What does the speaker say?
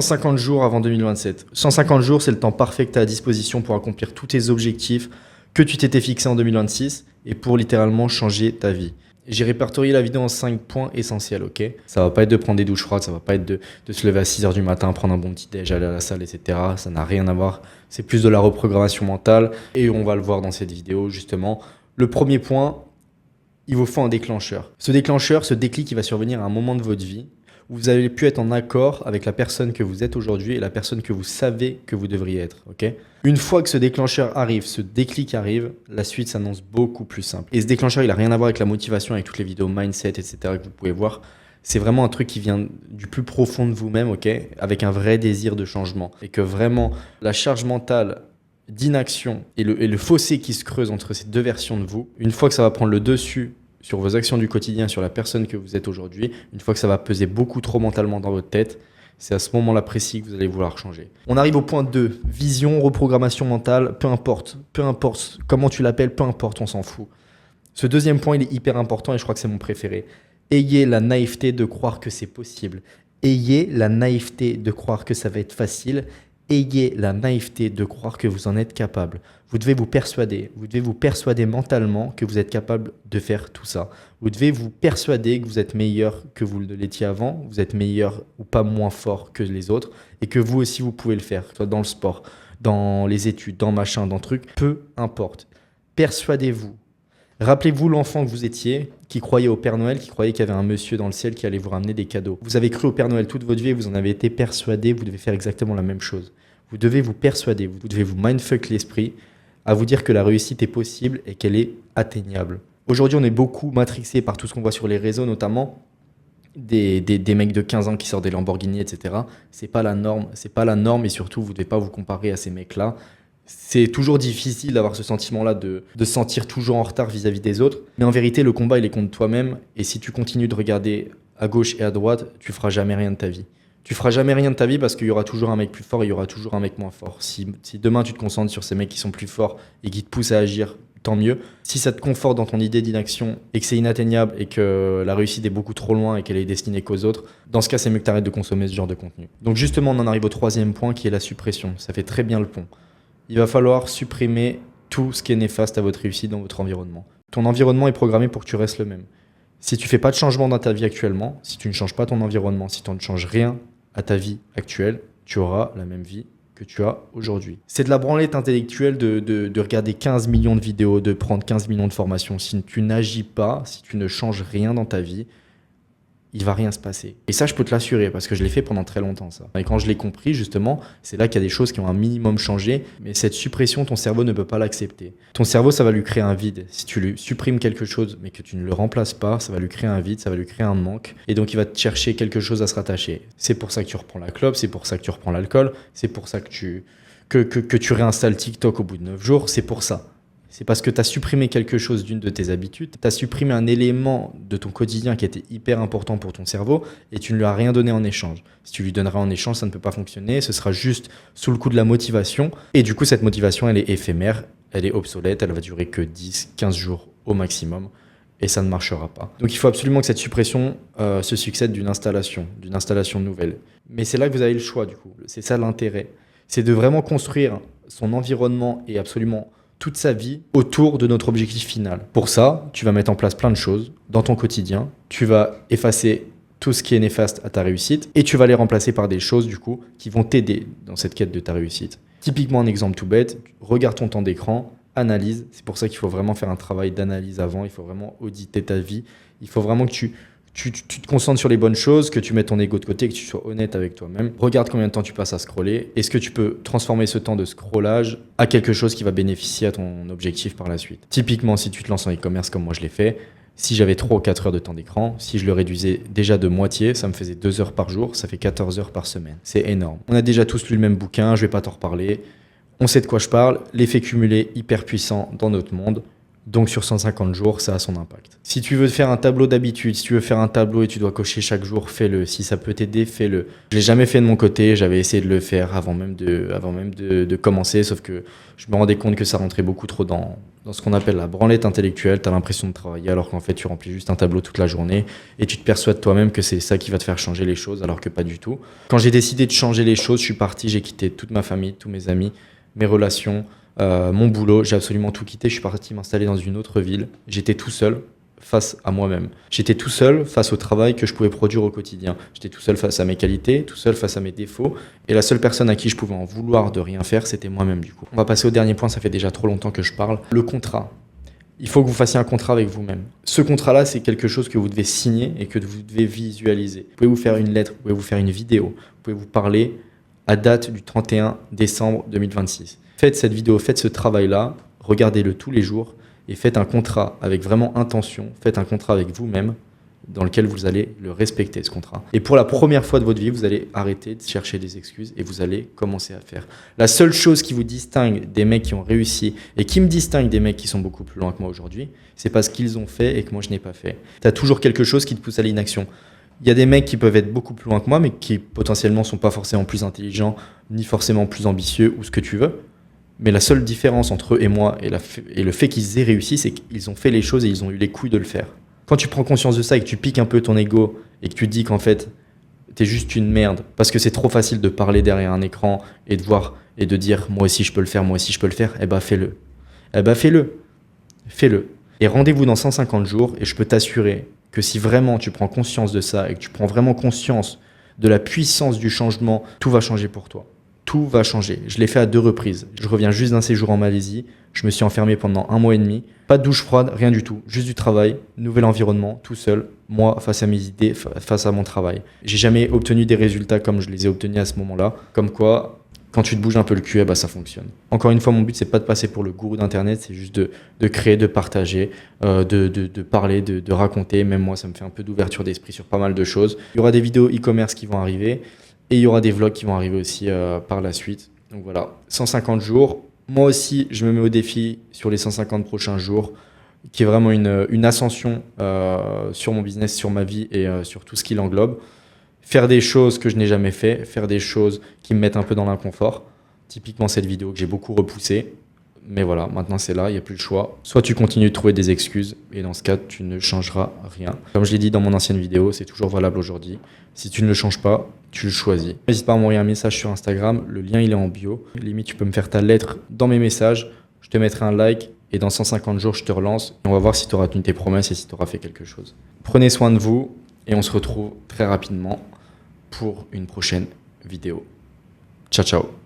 150 jours avant 2027. 150 jours, c'est le temps parfait que tu as à disposition pour accomplir tous tes objectifs que tu t'étais fixé en 2026 et pour littéralement changer ta vie. J'ai répertorié la vidéo en 5 points essentiels, ok? Ça va pas être de prendre des douches froides, ça va pas être de se lever à 6h du matin, prendre un bon petit déj, aller à la salle, etc. Ça n'a rien à voir. C'est plus de la reprogrammation mentale et on va le voir dans cette vidéo, justement. Le premier point, il vous faut un déclencheur. Ce déclencheur, ce déclic, il va survenir à un moment de votre vie où vous avez pu être en accord avec la personne que vous êtes aujourd'hui et la personne que vous savez que vous devriez être, ok? Une fois que ce déclencheur arrive, ce déclic arrive, la suite s'annonce beaucoup plus simple. Et ce déclencheur, il n'a rien à voir avec la motivation, avec toutes les vidéos mindset, etc. que vous pouvez voir. C'est vraiment un truc qui vient du plus profond de vous-même, ok? Avec un vrai désir de changement. Et que vraiment, la charge mentale d'inaction et le fossé qui se creuse entre ces deux versions de vous, une fois que ça va prendre le dessus sur vos actions du quotidien, sur la personne que vous êtes aujourd'hui, une fois que ça va peser beaucoup trop mentalement dans votre tête, c'est à ce moment-là précis que vous allez vouloir changer. On arrive au point 2, vision, reprogrammation mentale, peu importe comment tu l'appelles, peu importe, on s'en fout. Ce deuxième point, il est hyper important et je crois que c'est mon préféré. Ayez la naïveté de croire que c'est possible. Ayez la naïveté de croire que ça va être facile. Ayez la naïveté de croire que vous en êtes capable. Vous devez vous persuader mentalement que vous êtes capable de faire tout ça. Vous devez vous persuader que vous êtes meilleur que vous ne l'étiez avant, vous êtes meilleur ou pas moins fort que les autres et que vous aussi vous pouvez le faire, soit dans le sport, dans les études, dans machin, dans truc, peu importe. Persuadez-vous. Rappelez-vous l'enfant que vous étiez, qui croyait au Père Noël, qui croyait qu'il y avait un monsieur dans le ciel qui allait vous ramener des cadeaux. Vous avez cru au Père Noël toute votre vie et vous en avez été persuadé, vous devez faire exactement la même chose. Vous devez vous persuader, vous devez vous mindfuck l'esprit à vous dire que la réussite est possible et qu'elle est atteignable. Aujourd'hui, on est beaucoup matrixé par tout ce qu'on voit sur les réseaux, notamment des mecs de 15 ans qui sortent des Lamborghini, etc. C'est pas la norme et surtout, vous ne devez pas vous comparer à ces mecs-là. C'est toujours difficile d'avoir ce sentiment-là de se sentir toujours en retard vis-à-vis des autres. Mais en vérité, le combat, il est contre toi-même. Et si tu continues de regarder à gauche et à droite, tu feras jamais rien de ta vie. Tu feras jamais rien de ta vie parce qu'il y aura toujours un mec plus fort et il y aura toujours un mec moins fort. Si demain, tu te concentres sur ces mecs qui sont plus forts et qui te poussent à agir, tant mieux. Si ça te conforte dans ton idée d'inaction et que c'est inatteignable et que la réussite est beaucoup trop loin et qu'elle est destinée qu'aux autres, dans ce cas, c'est mieux que tu arrêtes de consommer ce genre de contenu. Donc justement, on en arrive au troisième point qui est la suppression. Ça fait très bien le pont. Il va falloir supprimer tout ce qui est néfaste à votre réussite dans votre environnement. Ton environnement est programmé pour que tu restes le même. Si tu ne fais pas de changement dans ta vie actuellement, si tu ne changes pas ton environnement, si tu ne changes rien à ta vie actuelle, tu auras la même vie que tu as aujourd'hui. C'est de la branlette intellectuelle de regarder 15 millions de vidéos, de prendre 15 millions de formations. Si tu n'agis pas, si tu ne changes rien dans ta vie, il va rien se passer. Et ça, je peux te l'assurer parce que je l'ai fait pendant très longtemps, ça. Et quand je l'ai compris, justement, c'est là qu'il y a des choses qui ont un minimum changé. Mais cette suppression, ton cerveau ne peut pas l'accepter. Ton cerveau, ça va lui créer un vide. Si tu lui supprimes quelque chose, mais que tu ne le remplaces pas, ça va lui créer un vide, ça va lui créer un manque. Et donc, il va te chercher quelque chose à se rattacher. C'est pour ça que tu reprends la clope, c'est pour ça que tu reprends l'alcool, c'est pour ça que tu réinstalles TikTok au bout de 9 jours, c'est pour ça. C'est parce que tu as supprimé quelque chose d'une de tes habitudes, tu as supprimé un élément de ton quotidien qui était hyper important pour ton cerveau et tu ne lui as rien donné en échange. Si tu lui donneras en échange, ça ne peut pas fonctionner, ce sera juste sous le coup de la motivation. Et du coup, cette motivation, elle est éphémère, elle est obsolète, elle va durer que 10, 15 jours au maximum et ça ne marchera pas. Donc il faut absolument que cette suppression se succède d'une installation nouvelle. Mais c'est là que vous avez le choix du coup, c'est ça l'intérêt. C'est de vraiment construire son environnement et absolument toute sa vie autour de notre objectif final. Pour ça, tu vas mettre en place plein de choses dans ton quotidien. Tu vas effacer tout ce qui est néfaste à ta réussite et tu vas les remplacer par des choses du coup qui vont t'aider dans cette quête de ta réussite. Typiquement, un exemple tout bête, regarde ton temps d'écran, analyse. C'est pour ça qu'il faut vraiment faire un travail d'analyse avant. Il faut vraiment auditer ta vie. Il faut vraiment que tu te concentres sur les bonnes choses, que tu mettes ton ego de côté, que tu sois honnête avec toi-même. Regarde combien de temps tu passes à scroller. Est-ce que tu peux transformer ce temps de scrollage à quelque chose qui va bénéficier à ton objectif par la suite? Typiquement, si tu te lances en e-commerce comme moi je l'ai fait, si j'avais 3 ou 4 heures de temps d'écran, si je le réduisais déjà de moitié, ça me faisait 2 heures par jour, ça fait 14 heures par semaine. C'est énorme. On a déjà tous lu le même bouquin, je vais pas t'en reparler. On sait de quoi je parle, l'effet cumulé hyper puissant dans notre monde. Donc sur 150 jours, ça a son impact. Si tu veux faire un tableau d'habitude, si tu veux faire un tableau et tu dois cocher chaque jour, fais-le. Si ça peut t'aider, fais-le. Je l'ai jamais fait de mon côté, j'avais essayé de le faire avant même de commencer, sauf que je me rendais compte que ça rentrait beaucoup trop dans dans ce qu'on appelle la branlette intellectuelle. Tu as l'impression de travailler alors qu'en fait, tu remplis juste un tableau toute la journée et tu te persuades toi-même que c'est ça qui va te faire changer les choses alors que pas du tout. Quand j'ai décidé de changer les choses, je suis parti, j'ai quitté toute ma famille, tous mes amis, mes relations, mon boulot. J'ai absolument tout quitté. Je suis parti m'installer dans une autre ville. J'étais tout seul face à moi-même. J'étais tout seul face au travail que je pouvais produire au quotidien. J'étais tout seul face à mes qualités, tout seul face à mes défauts. Et la seule personne à qui je pouvais en vouloir de rien faire, c'était moi-même du coup. On va passer au dernier point, ça fait déjà trop longtemps que je parle. Le contrat. Il faut que vous fassiez un contrat avec vous-même. Ce contrat-là, c'est quelque chose que vous devez signer et que vous devez visualiser. Vous pouvez vous faire une lettre, vous pouvez vous faire une vidéo, vous pouvez vous parler à date du 31 décembre 2026. Faites cette vidéo, faites ce travail-là, regardez-le tous les jours et faites un contrat avec vraiment intention, faites un contrat avec vous-même dans lequel vous allez le respecter, ce contrat. Et pour la première fois de votre vie, vous allez arrêter de chercher des excuses et vous allez commencer à faire. La seule chose qui vous distingue des mecs qui ont réussi et qui me distingue des mecs qui sont beaucoup plus loin que moi aujourd'hui, c'est parce qu'ils ont fait et que moi je n'ai pas fait. Tu as toujours quelque chose qui te pousse à l'inaction. Il y a des mecs qui peuvent être beaucoup plus loin que moi, mais qui potentiellement sont pas forcément plus intelligents, ni forcément plus ambitieux ou ce que tu veux. Mais la seule différence entre eux et moi et le fait qu'ils aient réussi, c'est qu'ils ont fait les choses et ils ont eu les couilles de le faire. Quand tu prends conscience de ça et que tu piques un peu ton ego et que tu te dis qu'en fait, t'es juste une merde, parce que c'est trop facile de parler derrière un écran et de voir et de dire moi aussi je peux le faire, moi aussi je peux le faire, eh ben fais-le. Eh ben fais-le. Fais-le. Et rendez-vous dans 150 jours et je peux t'assurer que si vraiment tu prends conscience de ça et que tu prends vraiment conscience de la puissance du changement, tout va changer pour toi. Tout va changer. Je l'ai fait à 2 reprises. Je reviens juste d'un séjour en Malaisie. Je me suis enfermé pendant 1 mois et demi. Pas de douche froide, rien du tout. Juste du travail, nouvel environnement, tout seul. Moi, face à mes idées, face à mon travail. J'ai jamais obtenu des résultats comme je les ai obtenus à ce moment-là. Comme quoi, quand tu te bouges un peu le cul, bah, ça fonctionne. Encore une fois, mon but, c'est pas de passer pour le gourou d'Internet. C'est juste de créer, de partager, de parler, de raconter. Même moi, ça me fait un peu d'ouverture d'esprit sur pas mal de choses. Il y aura des vidéos e-commerce qui vont arriver. Et il y aura des vlogs qui vont arriver aussi par la suite. Donc voilà, 150 jours. Moi aussi, je me mets au défi sur les 150 prochains jours, qui est vraiment une ascension sur mon business, sur ma vie et sur tout ce qui l'englobe. Faire des choses que je n'ai jamais fait, faire des choses qui me mettent un peu dans l'inconfort. Typiquement cette vidéo que j'ai beaucoup repoussée. Mais voilà, maintenant c'est là, il n'y a plus le choix. Soit tu continues de trouver des excuses, et dans ce cas, tu ne changeras rien. Comme je l'ai dit dans mon ancienne vidéo, c'est toujours valable aujourd'hui. Si tu ne le changes pas, tu le choisis. N'hésite pas à m'envoyer un message sur Instagram, le lien il est en bio. Limite, tu peux me faire ta lettre dans mes messages, je te mettrai un like, et dans 150 jours, je te relance. Et on va voir si tu auras tenu tes promesses et si tu auras fait quelque chose. Prenez soin de vous, et on se retrouve très rapidement pour une prochaine vidéo. Ciao, ciao.